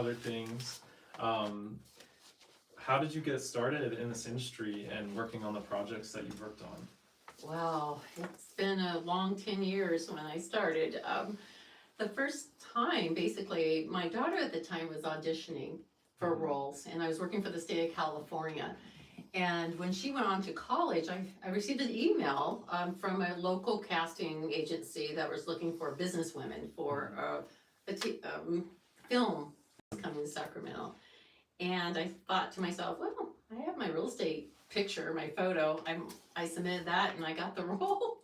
other things. How did you get started in this industry and working on the projects that you've worked on? Well, it's been a long 10 years when I started. The first time, basically, my daughter at the time was auditioning for roles, and I was working for the state of California. And when she went on to college, I received an email from a local casting agency that was looking for businesswomen for film coming to Sacramento. And I thought to myself, well, I have my real estate picture, my photo. I submitted that and I got the role.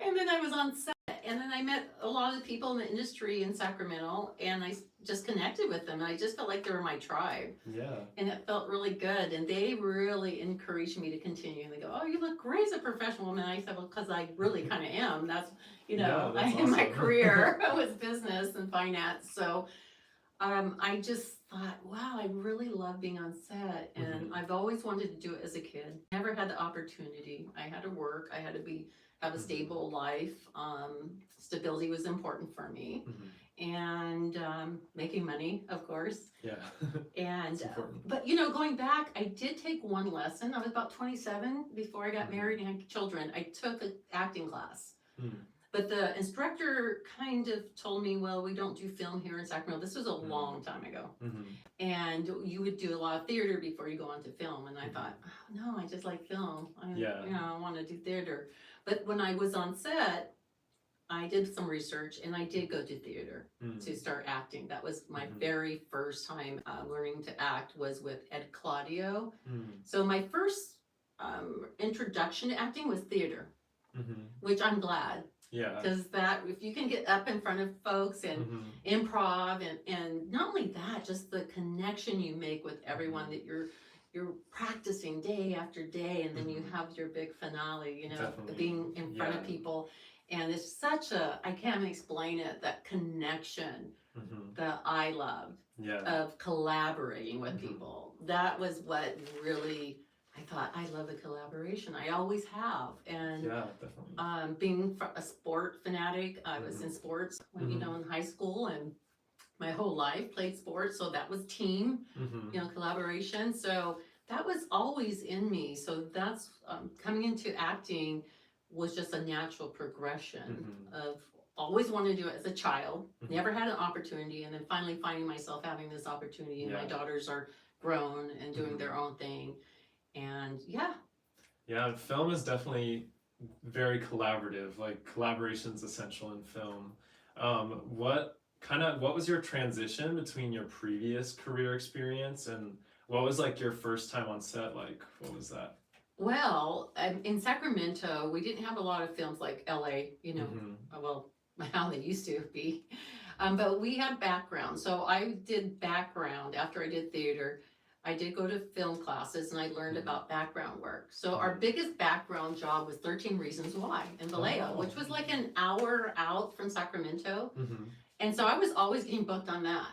And then I was on set, and then I met a lot of people in the industry in Sacramento, and I just connected with them. And I just felt like they were my tribe. Yeah. And it felt really good. And they really encouraged me to continue. And they go, oh, you look great as a professional woman. And I said, well, because I really kind of am. That's, Yeah, that's in my awesome. career was business and finance. So I just thought, wow, I really love being on set, and I've always wanted to do it as a kid. Never had the opportunity. I had to work. I had to have a stable life. Stability was important for me, and making money, of course. Yeah. And important. but going back, I did take one lesson. I was about 27 before I got married and had children. I took an acting class. But the instructor kind of told me, well, we don't do film here in Sacramento. This was a long time ago. And you would do a lot of theater before you go on to film. And I thought, oh, no, I just like film. I want to do theater. But when I was on set, I did some research and I did go to theater to start acting. That was my very first time learning to act was with Ed Claudio. So my first introduction to acting was theater, which I'm glad. Yeah. Because that, if you can get up in front of folks and improv, and not only that, just the connection you make with everyone that you're practicing day after day, and then you have your big finale, Definitely. being in front of people. And it's such I can't even explain it, that connection that I loved of collaborating with people. That was what really, I thought, I love a collaboration. I always have. And yeah, definitely. being a sport fanatic, I was in sports when, in high school, and my whole life played sports. So that was team, collaboration. So that was always in me. So that's coming into acting was just a natural progression of always wanted to do it as a child, never had an opportunity, and then finally finding myself having this opportunity. And my daughters are grown and doing their own thing. And yeah, film is definitely very collaborative. Like, collaboration's essential in film. What was your transition between your previous career experience and what was like your first time on set? Like, what was that? Well, in Sacramento, we didn't have a lot of films like LA, well, how they used to be. But we had background. So I did background after I did theater. I did go to film classes and I learned about background work. So our biggest background job was 13 Reasons Why in Vallejo, which was like an hour out from Sacramento. And so I was always getting booked on that.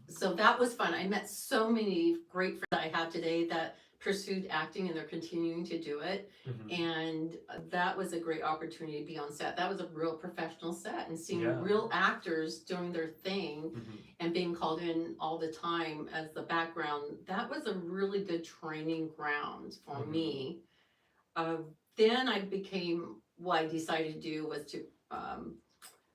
So that was fun. I met so many great friends that I have today that pursued acting, and they're continuing to do it. And that was a great opportunity to be on set. That was a real professional set, and seeing real actors doing their thing and being called in all the time as the background. That was a really good training ground for me. Then I became, what I decided to do was to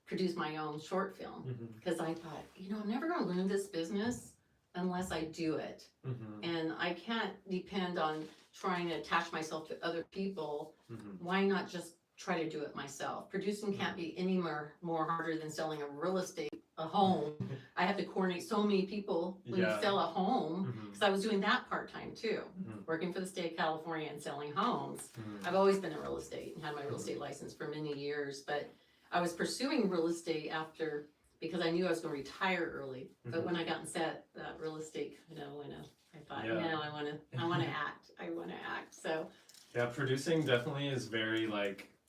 produce my own short film, because I thought, I'm never going to learn this business unless I do it. And I can't depend on trying to attach myself to other people. Why not just try to do it myself? Producing can't be any more harder than selling a home. I have to coordinate so many people when you sell a home, because I was doing that part-time too, working for the state of California and selling homes. I've always been in real estate and had my real estate license for many years, but I was pursuing real estate after, because I knew I was going to retire early. But when I got in set, real estate, I thought, no, I want to act. I want to act. So yeah, producing definitely is very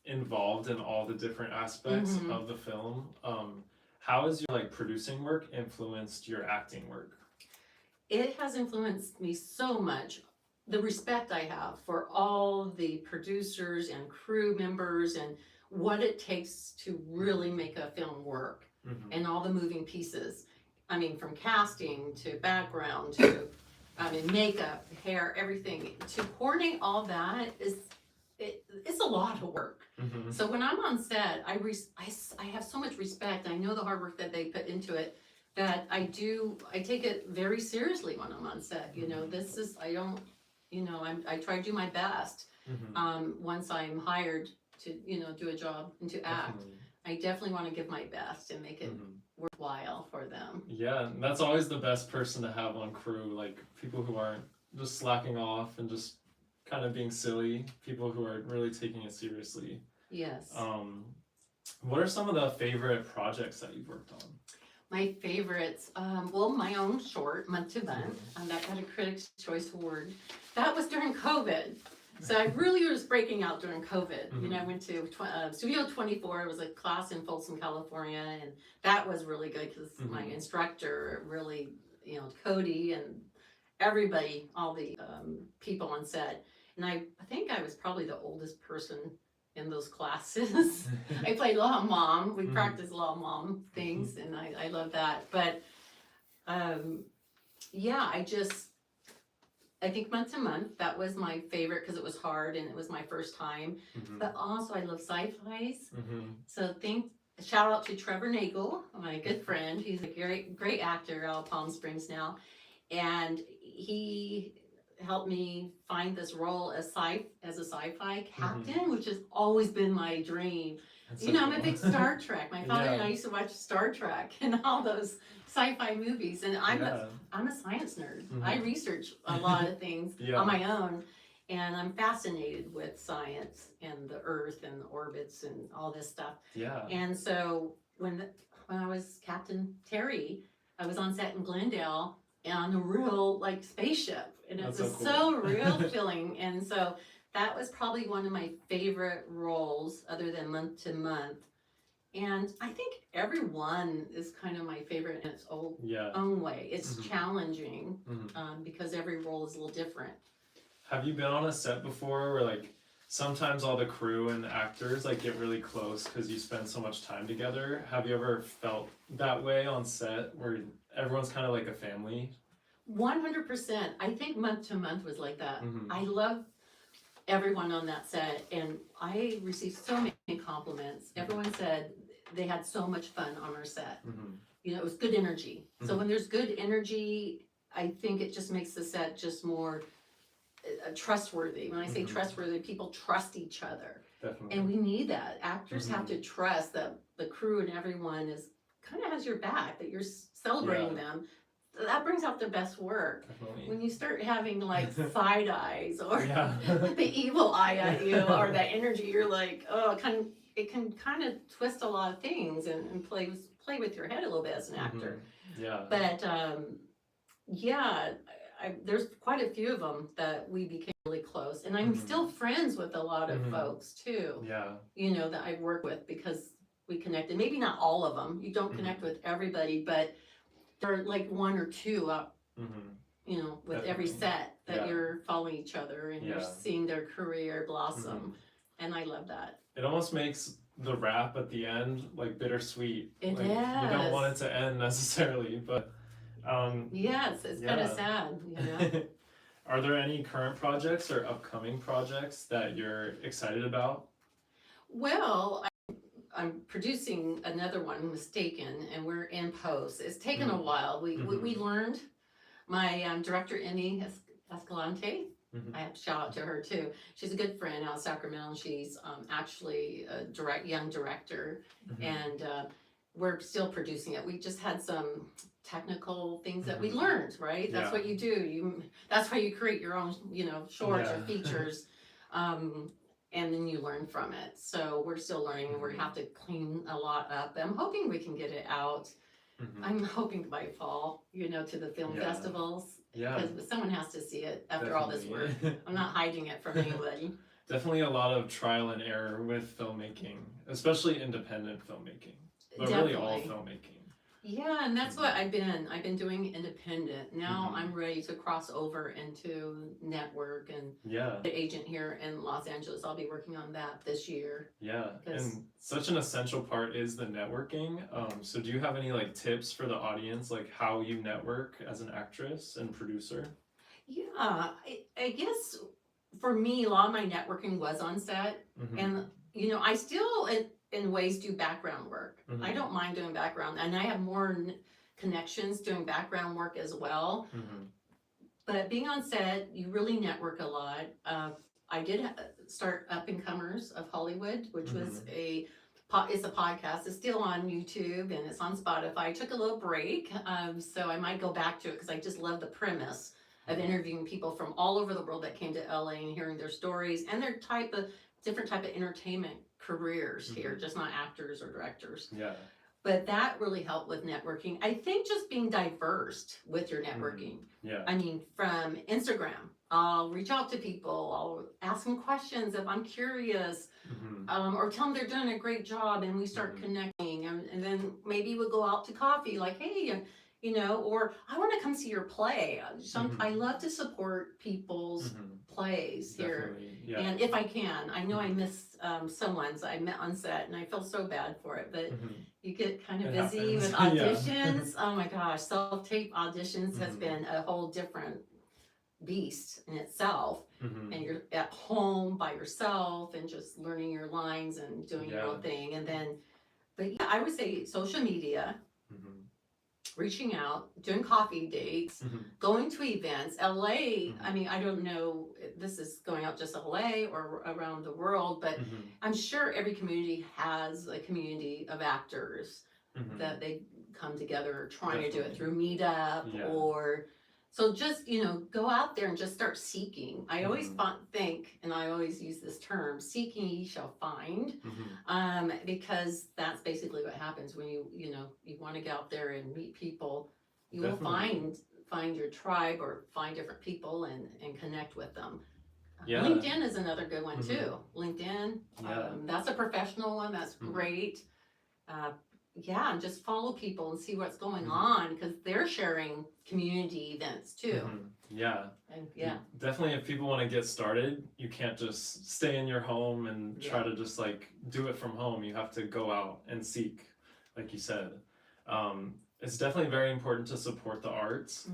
involved in all the different aspects of the film. How has your producing work influenced your acting work? It has influenced me so much. The respect I have for all the producers and crew members and what it takes to really make a film work, and all the moving pieces. I mean, from casting to background to, I mean, makeup, hair, everything. To coordinate all that it's a lot of work. Mm-hmm. So when I'm on set, I have so much respect. I know the hard work that they put into it, that I take it very seriously when I'm on set. You know, this is, I don't, you know, I try to do my best. Once I'm hired to, you know, do a job and to act, I definitely want to give my best and make it worthwhile for them. Yeah, and that's always the best person to have on crew, like people who aren't just slacking off and just kind of being silly, people who are really taking it seriously. Yes. What are some of the favorite projects that you've worked on? My favorites, well, my own short, Month to Month, that got a Critics' Choice Award. That was during COVID. So I really was breaking out during COVID. You know, I went to Studio 24. It was a class in Folsom, California, and that was really good because my instructor really, you know, Cody and everybody, all the people on set. And I think I was probably the oldest person in those classes. I played a lot of mom. We practiced a lot of mom things, and I love that. But yeah, I think Month to Month, that was my favorite because it was hard and it was my first time. But also I love sci-fis. So shout out to Trevor Nagel, my good friend. He's a great actor out of Palm Springs now. And he helped me find this role as a sci-fi captain, which has always been my dream. That's I'm a big Star Trek. My father and I used to watch Star Trek and all those sci-fi movies, and I'm a science nerd. I research a lot of things on my own, and I'm fascinated with science and the Earth and the orbits and all this stuff. And so when I was Captain Terry, I was on set in Glendale on a real spaceship, and it was so real feeling. And so that was probably one of my favorite roles, other than Month to Month. And I think everyone is kind of my favorite in its own way. It's challenging because every role is a little different. Have you been on a set before where sometimes all the crew and actors get really close because you spend so much time together? Have you ever felt that way on set where everyone's kind of like a family? 100%. I think Month to Month was like that. I love everyone on that set, and I received so many compliments. Everyone said they had so much fun on our set. You know, it was good energy. So when there's good energy, I think it just makes the set just more trustworthy. When I say trustworthy, people trust each other. Definitely. And we need that. Actors have to trust that the crew and everyone kind of has your back, that you're celebrating them. That brings out the best work. Definitely. When you start having side eyes or the evil eye at you or that energy, you're like, oh, it can kind of twist a lot of things and play with your head a little bit as an actor. But there's quite a few of them that we became really close, and I'm still friends with a lot of folks too. You know, that I work with because we connected. Maybe not all of them. You don't connect with everybody, but there are one or two up, you know, with every set that you're following each other and you're seeing their career blossom. And I love that. It almost makes the wrap at the end bittersweet. It is. You don't want it to end necessarily, but it's kind of sad, you know. Are there any current projects or upcoming projects that you're excited about? Well, I'm producing another one, Mistaken, and we're in post. It's taken a while. We learned. My director, Emmy Escalante, I have to shout out to her too. She's a good friend out of Sacramento, and she's actually a young director, and we're still producing it. We just had some technical things that we learned, right? That's what you do. That's why you create your own, shorts or features. And then you learn from it. So we're still learning, and we have to clean a lot up. I'm hoping we can get it out. I'm hoping by fall, to the film festivals. Because someone has to see it after all this work. I'm not hiding it from anybody. Definitely a lot of trial and error with filmmaking, especially independent filmmaking, but really all filmmaking. Yeah, and that's what I've been doing independent. Now Mhm. I'm ready to cross over into network and Yeah. the agent here in Los Angeles. I'll be working on that this year Yeah, because and such an essential part is the networking. So do you have any like tips for the audience, like how you network as an actress and producer? yeah, I guess for me, a lot of my networking was on set, Mm-hmm. and I still in ways do background work. I Mm-hmm. don't mind doing background, and I have more connections doing background work as well. Mm-hmm. But being on set, you really network a lot. I did start Up and Comers of Hollywood, which was Mm-hmm. it's a podcast. It's still on YouTube and it's on Spotify. I took a little break, so I might go back to it because I just love the premise of Mm-hmm. interviewing people from all over the world that came to LA and hearing their stories and their different type of entertainment careers Mm-hmm. here, just not actors or directors. Yeah. But that really helped with networking. I think just being diverse with your Mm-hmm. networking. Yeah. I mean, from Instagram, I'll reach out to people, I'll ask them questions if I'm curious, Mm-hmm. or tell them they're doing a great job and we start Mm-hmm. connecting. And then maybe we'll go out to coffee, like, hey, or I want to come see your play. I Mm-hmm. love to support people's Mm-hmm. plays here. Definitely. Yeah. And if I can, I know I Mhm. missed someone's I met on set and I feel so bad for it, but Mm-hmm. you get kind of It busy happens. with Yeah. auditions. Oh my gosh, self-tape auditions has Mm-hmm. been a whole different beast in itself. Mm-hmm. And you're at home by yourself and just learning your lines and doing your Yeah. own thing. And then, but yeah, I would say social media, Mm-hmm. reaching out, doing coffee dates, Mm-hmm. going to events. LA, Mhm. I mean, I don't know if this is going out just LA or around the world, but Mm-hmm. I'm sure every community has a community of actors Mm-hmm. that they come together trying to do it Definitely. through Meetup Yeah. or so just go out there and just start seeking. I always Mhm. think, and I always use this term, seeking ye shall find, Mm-hmm. because that's basically what happens when you want to get out there and meet people. You will Definitely. find your tribe or find different people and connect with them. Yeah. LinkedIn is another good one Mhm. too. LinkedIn, Yeah. that's a professional one. That's Mhm. great. Uh, yeah, and just follow people and see what's going Mhm. on because they're sharing community events too. Mhm. Yeah. And You- definitely, if people want to get started, you can't just stay in your home and try to just like do it from home. You have to go out and seek, like you said. It's definitely very important to support the arts.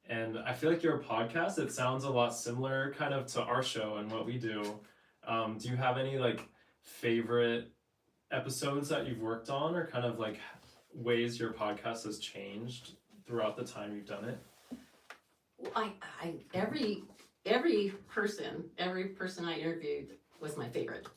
And I feel like your podcast, it sounds a lot similar kind of to our show and what we do. Do you have any like favorite episodes that you've worked on or kind of like ways your podcast has changed throughout the time you've done it? I every person I interviewed was my favorite.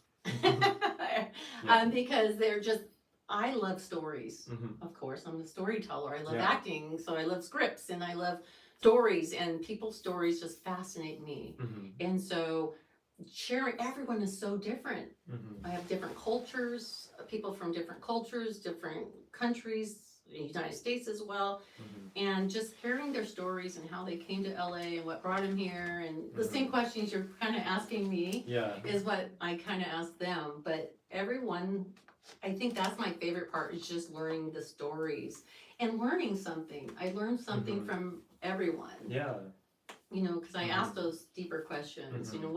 Yeah. Because they're just I love stories. Mm-hmm. Of course, I'm a storyteller. I love Yeah. acting, so I love scripts and I love stories and people's stories just fascinate me. Mm-hmm. And so sharing everyone is so different. Mm-hmm. I have different cultures, people from different cultures, different countries, the United States as well. Mm-hmm. And just hearing their stories and how they came to LA and what brought them here and the same questions you're kind of asking me Yeah. is what I kind of ask them. But everyone, I think that's my favorite part is just learning the stories and learning something. I learned something Mhm. from everyone. Yeah. Because I Mhm. asked those deeper questions. Mhm.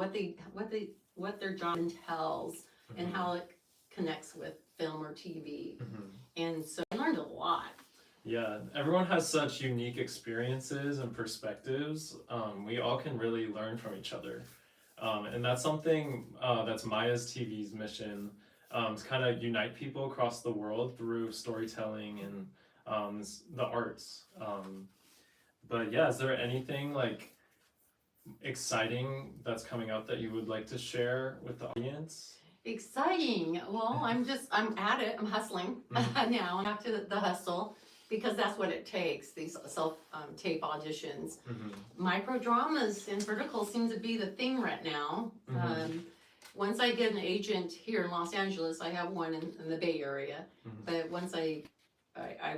What their job entails and Mhm. how it connects with film or TV. Mhm. And so I learned a lot. Yeah, everyone has such unique experiences and perspectives. We all can really learn from each other. And that's something that's Maeya's TV's mission to kind of unite people across the world through storytelling and the arts. But yeah, is there anything like exciting that's coming up that you would like to share with the audience? Exciting. Well, I'm at it. I'm hustling now. I'm back to the hustle because that's what it takes, these self-tape auditions. Mm-hmm. Micro dramas and verticals seem to be the thing right now. Mhm. Once I get an agent here in Los Angeles, I have one in the Bay Area, Mhm. but once I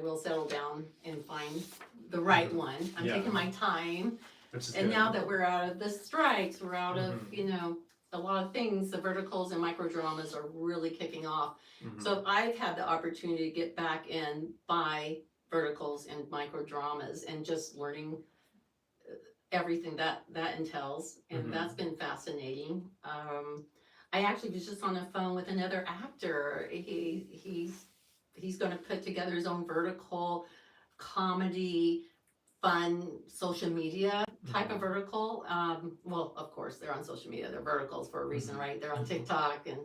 will settle down and find the right one. I'm Yeah. taking my time. Which is And good. now that we're out of the strikes, we're out of, Mhm. a lot of things, the verticals and micro dramas are really kicking off. Mhm. So I've had the opportunity to get back and buy verticals and micro dramas and just learning everything that entails, and that's been fascinating. I actually was just on the phone with another actor. He's going to put together his own vertical comedy, fun social media type of vertical. Well, of course, they're on social media. They're verticals for a reason, right? They're on TikTok, and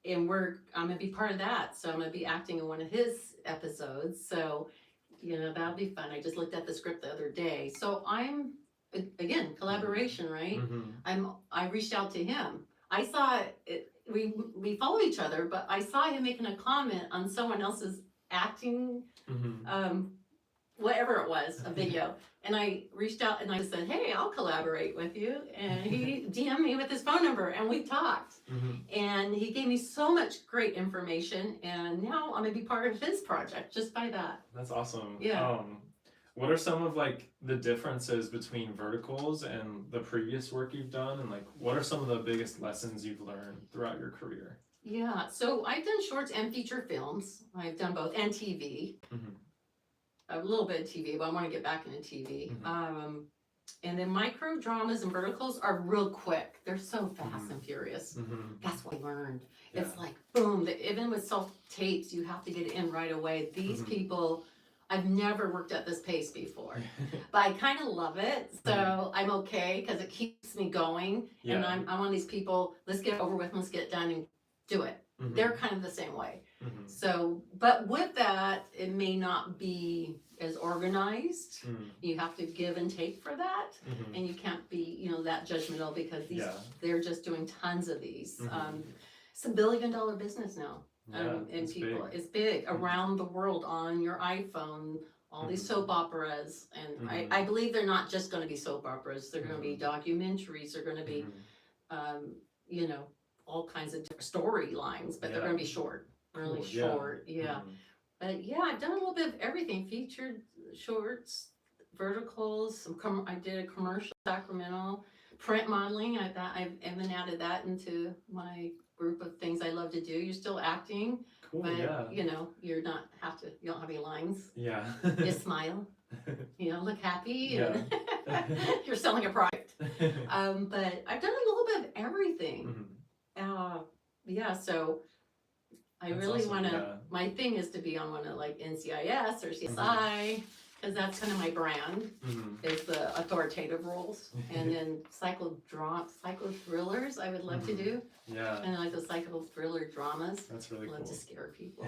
I'm gonna be part of that. So I'm gonna be acting in one of his episodes. So that'll be fun. I just looked at the script the other day. So again, collaboration, right? I reached out to him. I saw it. We follow each other, but I saw him making a comment on someone else's acting, whatever it was, a video. And I reached out and I said, hey, I'll collaborate with you. And he DM'd me with his phone number and we talked. And he gave me so much great information. And now I'm going to be part of his project just by that. That's awesome. Yeah. What are some of like the differences between verticals and the previous work you've done? And like, what are some of the biggest lessons you've learned throughout your career? Yeah, so I've done shorts and feature films. I've done both, and TV. A little bit of TV, but I want to get back into TV. And then micro dramas and verticals are real quick. They're so fast and furious. That's what I learned. Yeah. It's like, boom, even with self-tapes, you have to get it in right away. These people, I've never worked at this pace before, but I kind of love it. So I'm okay because it keeps me going. Yeah. And I'm one of these people, let's get it over with, let's get it done and do it. They're kind of the same way. So, but with that, it may not be as organized. You have to give and take for that. And you can't be, that judgmental because they're just doing tons of these. It's $1 billion business now. And it's people, big. it's big around the world on your iPhone, all these soap operas. And I believe they're not just going to be soap operas. They're going to be documentaries. They're going to be, all kinds of storylines, but they're going to be short, really short. Yeah. But yeah, I've done a little bit of everything, featured shorts, verticals. I did a commercial in Sacramento, print modeling. I've even added that into my group of things I love to do. You're still acting, Cool, but yeah. you don't have any lines. Yeah. You smile, look happy. Yeah. And you're selling a product. But I've done a little bit of everything. So I That's really awesome, want to, my thing is to be on one of like NCIS or CSI, because that's kind of my brand, is the authoritative roles. And then psycho thrillers I would love to do. Yeah. And like the psycho thriller dramas. That's really love cool. to scare people.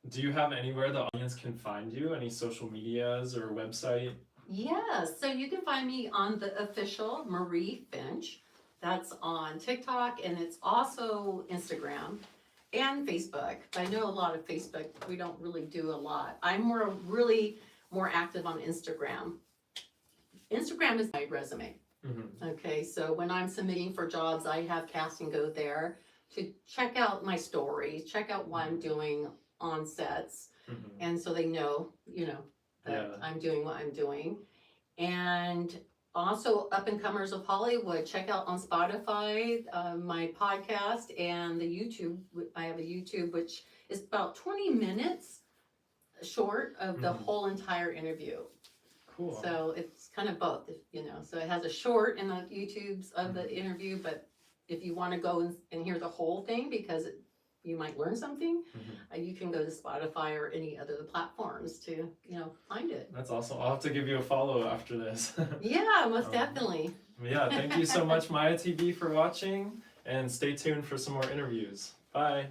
Do you have anywhere the audience can find you? Any social medias or website? Yeah, so you can find me on the official Marie Finch. That's on TikTok, and it's also Instagram and Facebook. I know a lot of Facebook, we don't really do a lot. I'm really more active on Instagram. Instagram is my resume. Okay, so when I'm submitting for jobs, I have casting go there to check out my stories, check out what I'm doing on sets, and so they know, that I'm doing what I'm doing. And also, Up and Comers of Hollywood, check out on Spotify, my podcast, and the YouTube. I have a YouTube, which is about 20 minutes short of the whole entire interview. Cool. So it's kind of both, So it has a short in the YouTubes of the interview, but if you want to go and hear the whole thing, because you might learn something, you can go to Spotify or any other platforms to, find it. That's awesome. I'll have to give you a follow after this. Yeah, most definitely. Yeah, thank you so much, Maeya TV, for watching, and stay tuned for some more interviews. Bye.